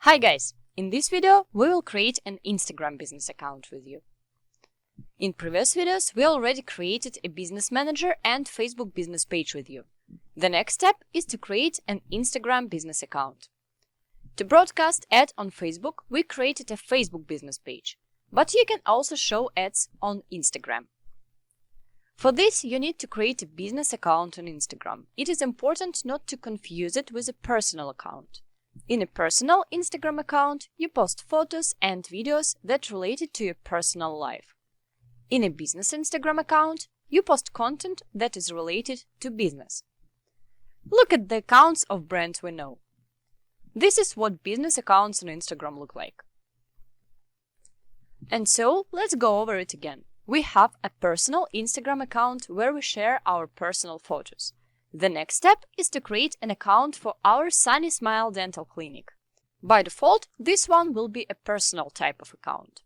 Hi guys! In this video, we will create an Instagram business account with you. In previous videos, we already created a business manager and Facebook business page with you. The next step is to create an Instagram business account. To broadcast ads on Facebook, we created a Facebook business page, but you can also show ads on Instagram. For this, you need to create a business account on Instagram. It is important not to confuse it with a personal account. In a personal Instagram account, you post photos and videos that related to your personal life. In a business Instagram account, you post content that is related to business. Look at the accounts of brands we know. This is what business accounts on Instagram look like. And so, let's go over it again. We have a personal Instagram account where we share our personal photos. The next step is to create an account for our Sunny Smile Dental Clinic. By default, this one will be a personal type of account.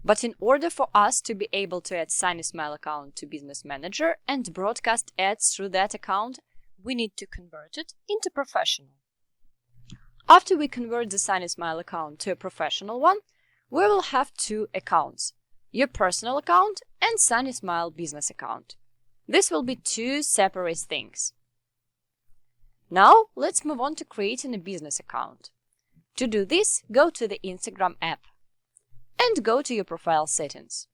But in order for us to be able to add Sunny Smile account to Business Manager and broadcast ads through that account, we need to convert it into professional. After we convert the Sunny Smile account to a professional one, we will have two accounts, your personal account and Sunny Smile business account. This will be two separate things. Now, let's move on to creating a business account. To do this, go to the Instagram app and go to your profile settings.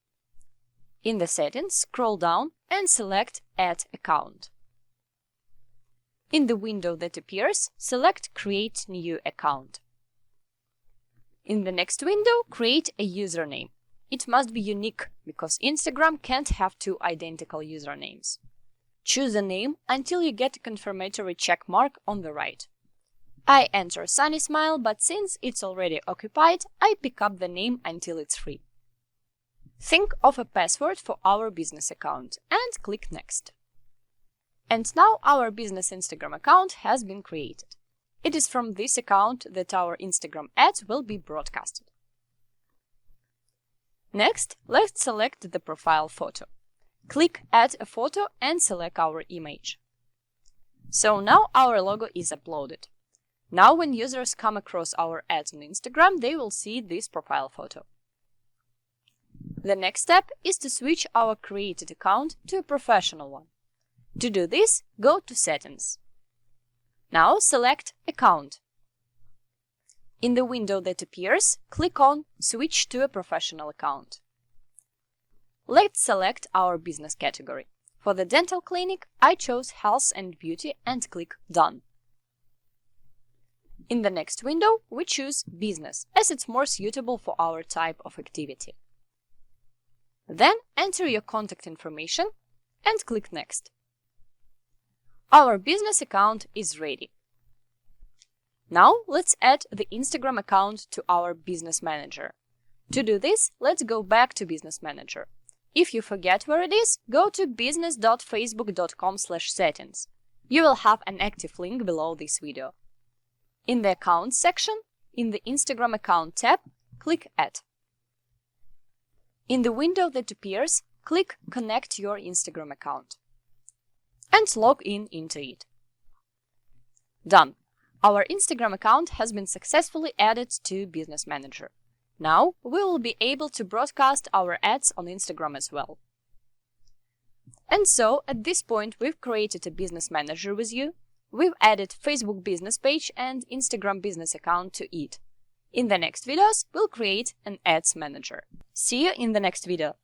In the settings, scroll down and select Add Account. In the window that appears, select Create New Account. In the next window, create a username. It must be unique, because Instagram can't have two identical usernames. Choose a name until you get a confirmatory check mark on the right. I enter Sunny Smile, but since it's already occupied, I pick up the name until it's free. Think of a password for our business account and click Next. And now our business Instagram account has been created. It is from this account that our Instagram ads will be broadcasted. Next, let's select the profile photo. Click Add a photo and select our image. So now our logo is uploaded. Now when users come across our ads on Instagram, they will see this profile photo. The next step is to switch our created account to a professional one. To do this, go to Settings. Now select Account. In the window that appears, click on Switch to a professional account. Let's select our business category. For the dental clinic, I chose Health and Beauty and click Done. In the next window, we choose Business, as it's more suitable for our type of activity. Then enter your contact information and click Next. Our business account is ready. Now, let's add the Instagram account to our Business Manager. To do this, let's go back to Business Manager. If you forget where it is, go to business.facebook.com/settings. You will have an active link below this video. In the Accounts section, in the Instagram Account tab, click Add. In the window that appears, click Connect your Instagram account and log in into it. Done. Our Instagram account has been successfully added to Business Manager. Now, we will be able to broadcast our ads on Instagram as well. And so, at this point, we've created a Business Manager with you. We've added Facebook business page and Instagram business account to it. In the next videos, we'll create an Ads Manager. See you in the next video.